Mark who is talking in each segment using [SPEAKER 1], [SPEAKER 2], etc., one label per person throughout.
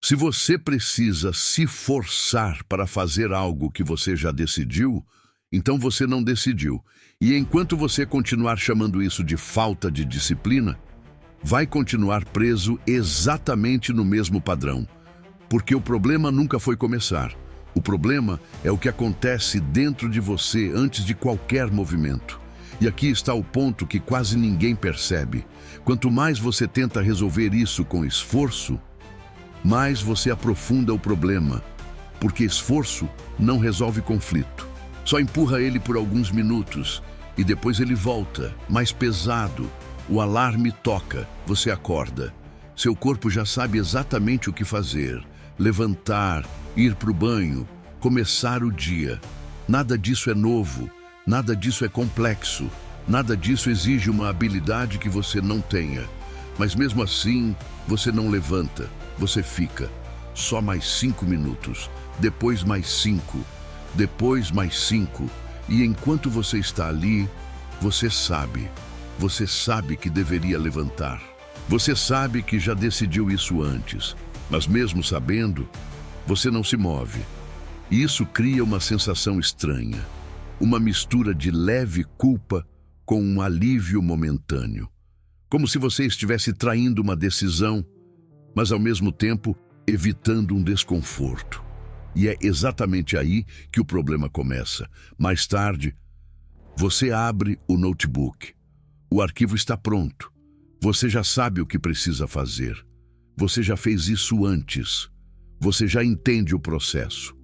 [SPEAKER 1] Se você precisa se forçar para fazer algo que você já decidiu, então você não decidiu. E enquanto você continuar chamando isso de falta de disciplina, vai continuar preso exatamente no mesmo padrão. Porque o problema nunca foi começar. O problema é o que acontece dentro de você antes de qualquer movimento. E aqui está o ponto que quase ninguém percebe. Quanto mais você tenta resolver isso com esforço, mais você aprofunda o problema. Porque esforço não resolve conflito. Só empurra ele por alguns minutos e depois ele volta, mais pesado. O alarme toca, você acorda. Seu corpo já sabe exatamente o que fazer. Levantar, ir para o banho, começar o dia. Nada disso é novo, nada disso é complexo, nada disso exige uma habilidade que você não tenha. Mas mesmo assim, você não levanta, você fica. Só mais 5 minutos, depois mais 5, depois mais 5. E enquanto você está ali, você sabe que deveria levantar. Você sabe que já decidiu isso antes, mas mesmo sabendo, você não se move. E isso cria uma sensação estranha, uma mistura de leve culpa com um alívio momentâneo. Como se você estivesse traindo uma decisão, mas ao mesmo tempo evitando um desconforto. E é exatamente aí que o problema começa. Mais tarde, você abre o notebook. O arquivo está pronto. Você já sabe o que precisa fazer. Você já fez isso antes. Você já entende o processo.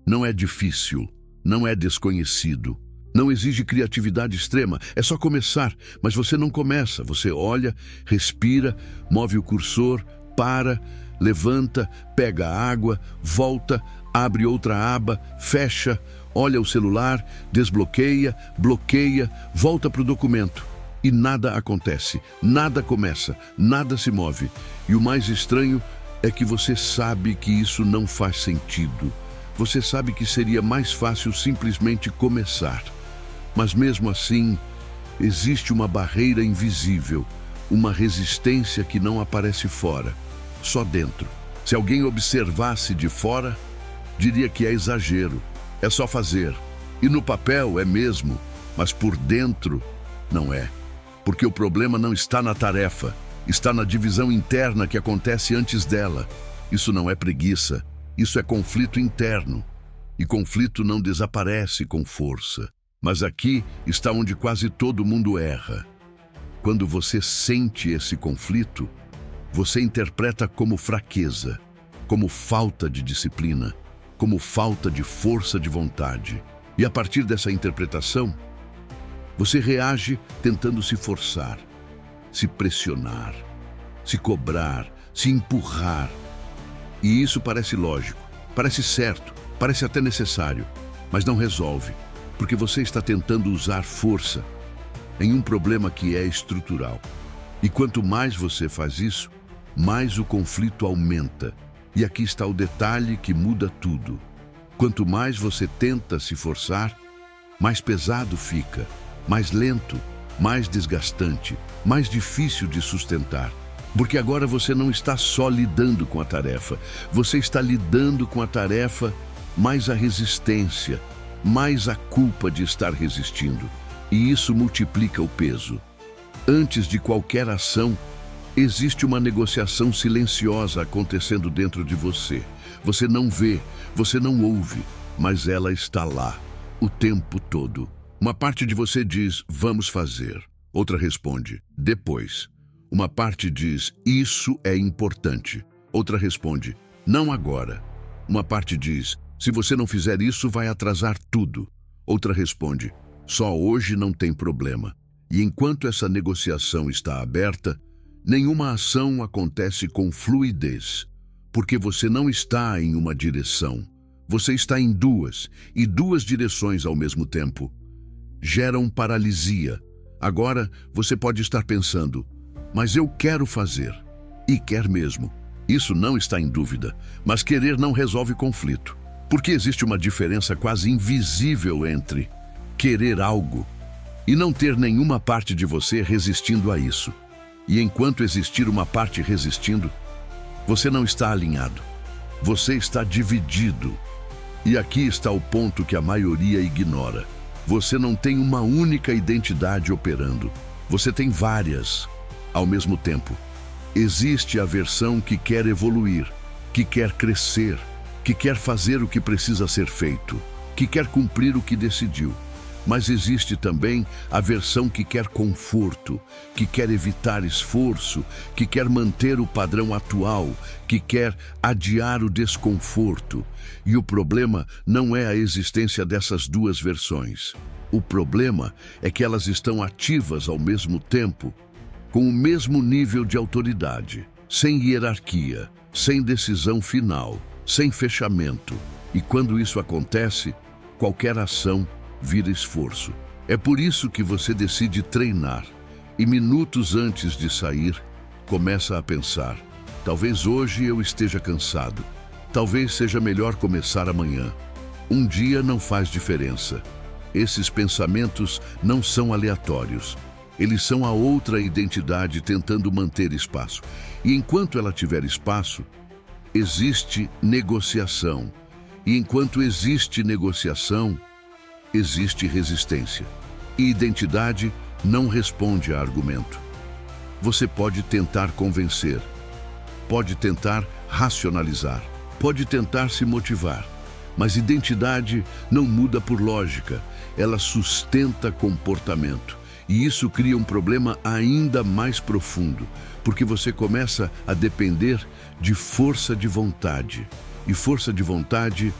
[SPEAKER 1] Não é difícil, não é desconhecido. Não exige criatividade extrema, é só começar. Mas você não começa, você olha, respira, move o cursor, para, levanta, pega a água, volta, abre outra aba, fecha, olha o celular, desbloqueia, bloqueia, volta para o documento. E nada acontece, nada começa, nada se move. E o mais estranho é que você sabe que isso não faz sentido. Você sabe que seria mais fácil simplesmente começar. Mas mesmo assim, existe uma barreira invisível, uma resistência que não aparece fora, só dentro. Se alguém observasse de fora, diria que é exagero, é só fazer. E no papel é mesmo, mas por dentro não é. Porque o problema não está na tarefa, está na divisão interna que acontece antes dela. Isso não é preguiça, isso é conflito interno. E conflito não desaparece com força. Mas aqui está onde quase todo mundo erra. Quando você sente esse conflito, você interpreta como fraqueza, como falta de disciplina, como falta de força de vontade. E a partir dessa interpretação, você reage tentando se forçar, se pressionar, se cobrar, se empurrar. E isso parece lógico, parece certo, parece até necessário, mas não resolve, porque você está tentando usar força em um problema que é estrutural. E quanto mais você faz isso, mais o conflito aumenta. E aqui está o detalhe que muda tudo. Quanto mais você tenta se forçar, mais pesado fica. Mais lento, mais desgastante, mais difícil de sustentar. Porque agora você não está só lidando com a tarefa, você está lidando com a tarefa, mais a resistência, mais a culpa de estar resistindo. E isso multiplica o peso. Antes de qualquer ação, existe uma negociação silenciosa acontecendo dentro de você. Você não vê, você não ouve, mas ela está lá, o tempo todo. Uma parte de você diz, vamos fazer. Outra responde, depois. Uma parte diz, isso é importante. Outra responde, não agora. Uma parte diz, se você não fizer isso, vai atrasar tudo. Outra responde, só hoje não tem problema. E enquanto essa negociação está aberta, nenhuma ação acontece com fluidez. Porque você não está em uma direção. Você está em duas, e duas direções ao mesmo tempo. Geram paralisia. Agora você pode estar pensando, mas eu quero fazer. E quer mesmo. Isso não está em dúvida, mas querer não resolve conflito. Porque existe uma diferença quase invisível entre querer algo e não ter nenhuma parte de você resistindo a isso. E enquanto existir uma parte resistindo, você não está alinhado. Você está dividido. E aqui está o ponto que a maioria ignora. Você não tem uma única identidade operando. Você tem várias ao mesmo tempo. Existe a versão que quer evoluir, que quer crescer, que quer fazer o que precisa ser feito, que quer cumprir o que decidiu. Mas existe também a versão que quer conforto, que quer evitar esforço, que quer manter o padrão atual, que quer adiar o desconforto. E o problema não é a existência dessas duas versões. O problema é que elas estão ativas ao mesmo tempo, com o mesmo nível de autoridade, sem hierarquia, sem decisão final, sem fechamento. E quando isso acontece, qualquer ação vira esforço. É por isso que você decide treinar e minutos antes de sair, começa a pensar: talvez hoje eu esteja cansado, talvez seja melhor começar amanhã. Um dia não faz diferença. Esses pensamentos não são aleatórios. Eles são a outra identidade tentando manter espaço. E enquanto ela tiver espaço, existe negociação. E enquanto existe negociação, existe resistência. E identidade não responde a argumento. Você pode tentar convencer, pode tentar racionalizar, pode tentar se motivar, mas identidade não muda por lógica, ela sustenta comportamento. E isso cria um problema ainda mais profundo, porque você começa a depender de força de vontade. E força de vontade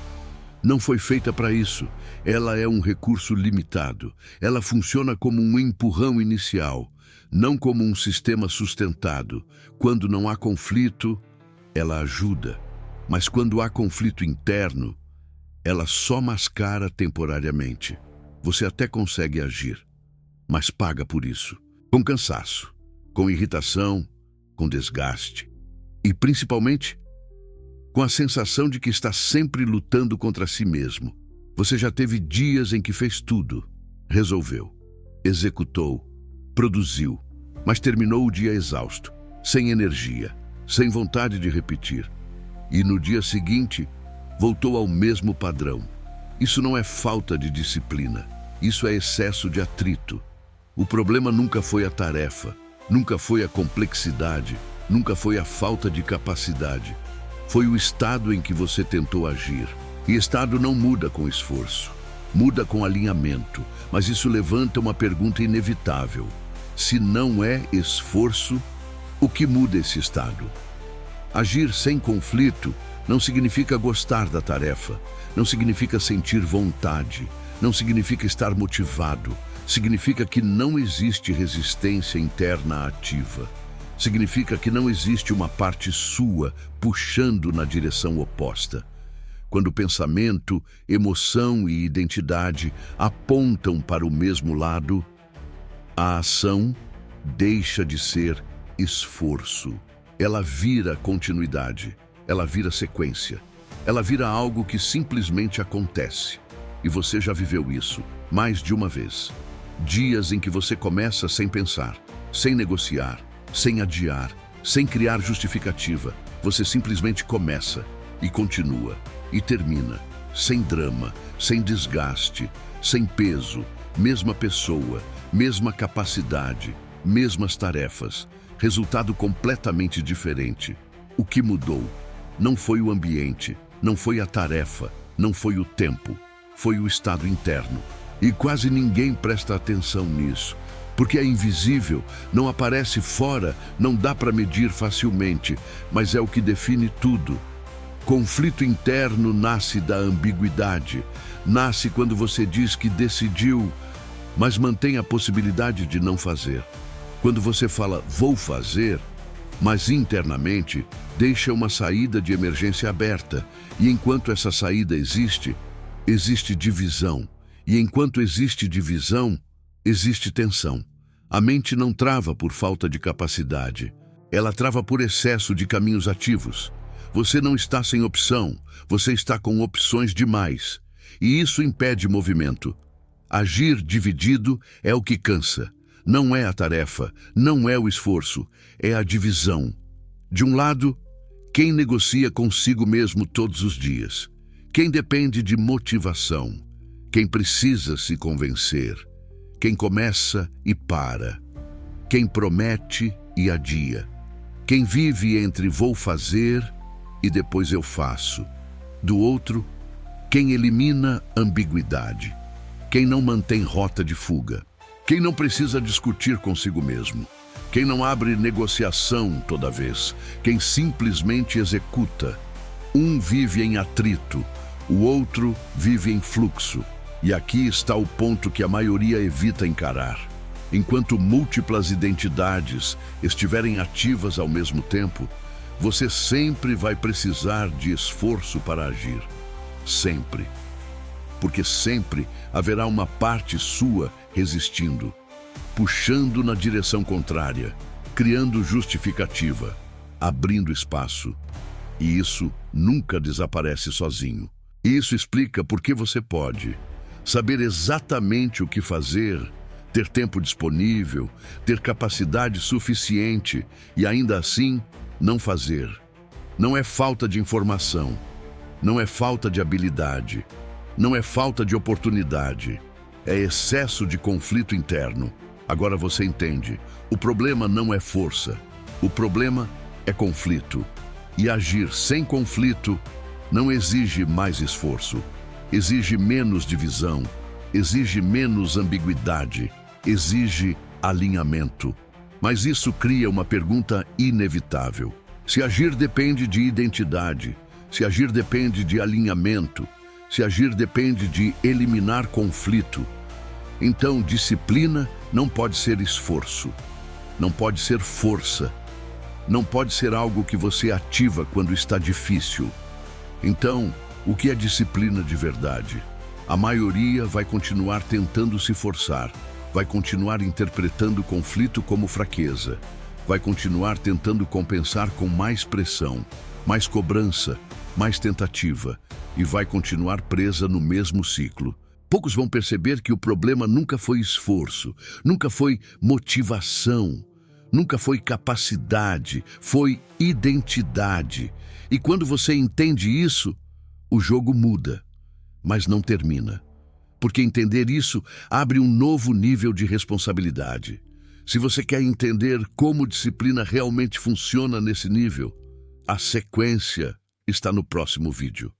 [SPEAKER 1] não foi feita para isso. Ela é um recurso limitado. Ela funciona como um empurrão inicial, não como um sistema sustentado. Quando não há conflito, ela ajuda. Mas quando há conflito interno, ela só mascara temporariamente. Você até consegue agir, mas paga por isso. Com cansaço, com irritação, com desgaste. E principalmente, com a sensação de que está sempre lutando contra si mesmo. Você já teve dias em que fez tudo, resolveu, executou, produziu, mas terminou o dia exausto, sem energia, sem vontade de repetir. E no dia seguinte, voltou ao mesmo padrão. Isso não é falta de disciplina, isso é excesso de atrito. O problema nunca foi a tarefa, nunca foi a complexidade, nunca foi a falta de capacidade. Foi o estado em que você tentou agir. E estado não muda com esforço, muda com alinhamento. Mas isso levanta uma pergunta inevitável. Se não é esforço, o que muda esse estado? Agir sem conflito não significa gostar da tarefa, não significa sentir vontade, não significa estar motivado. Significa que não existe resistência interna ativa. Significa que não existe uma parte sua puxando na direção oposta. Quando pensamento, emoção e identidade apontam para o mesmo lado, a ação deixa de ser esforço. Ela vira continuidade, ela vira sequência, ela vira algo que simplesmente acontece. E você já viveu isso mais de uma vez. Dias em que você começa sem pensar, sem negociar, sem adiar, sem criar justificativa. Você simplesmente começa e continua e termina, sem drama, sem desgaste, sem peso, mesma pessoa, mesma capacidade, mesmas tarefas, resultado completamente diferente. O que mudou não foi o ambiente, não foi a tarefa, não foi o tempo, foi o estado interno. E quase ninguém presta atenção nisso, porque é invisível, não aparece fora, não dá para medir facilmente, mas é o que define tudo. Conflito interno nasce da ambiguidade, nasce quando você diz que decidiu, mas mantém a possibilidade de não fazer. Quando você fala, vou fazer, mas internamente deixa uma saída de emergência aberta, e enquanto essa saída existe, existe divisão. E enquanto existe divisão, existe tensão. A mente não trava por falta de capacidade, ela trava por excesso de caminhos ativos. Você não está sem opção, você está com opções demais. E isso impede movimento. Agir dividido é o que cansa. Não é a tarefa, não é o esforço, é a divisão. De um lado, quem negocia consigo mesmo todos os dias, quem depende de motivação, quem precisa se convencer, quem começa e para, quem promete e adia, quem vive entre vou fazer e depois eu faço. Do outro, quem elimina ambiguidade, quem não mantém rota de fuga, quem não precisa discutir consigo mesmo, quem não abre negociação toda vez, quem simplesmente executa. Um vive em atrito, o outro vive em fluxo. E aqui está o ponto que a maioria evita encarar. Enquanto múltiplas identidades estiverem ativas ao mesmo tempo, você sempre vai precisar de esforço para agir. Sempre. Porque sempre haverá uma parte sua resistindo, puxando na direção contrária, criando justificativa, abrindo espaço. E isso nunca desaparece sozinho. Isso explica por que você pode saber exatamente o que fazer, ter tempo disponível, ter capacidade suficiente e ainda assim não fazer. Não é falta de informação, não é falta de habilidade, não é falta de oportunidade, é excesso de conflito interno. Agora você entende, o problema não é força, o problema é conflito. E agir sem conflito não exige mais esforço, exige menos divisão, exige menos ambiguidade, exige alinhamento. Mas isso cria uma pergunta inevitável. Se agir depende de identidade, se agir depende de alinhamento, se agir depende de eliminar conflito, então disciplina não pode ser esforço, não pode ser força, não pode ser algo que você ativa quando está difícil. Então, o que é disciplina de verdade? A maioria vai continuar tentando se forçar, vai continuar interpretando o conflito como fraqueza, vai continuar tentando compensar com mais pressão, mais cobrança, mais tentativa, e vai continuar presa no mesmo ciclo. Poucos vão perceber que o problema nunca foi esforço, nunca foi motivação, nunca foi capacidade, foi identidade. E quando você entende isso, o jogo muda, mas não termina. Porque entender isso abre um novo nível de responsabilidade. Se você quer entender como disciplina realmente funciona nesse nível, a sequência está no próximo vídeo.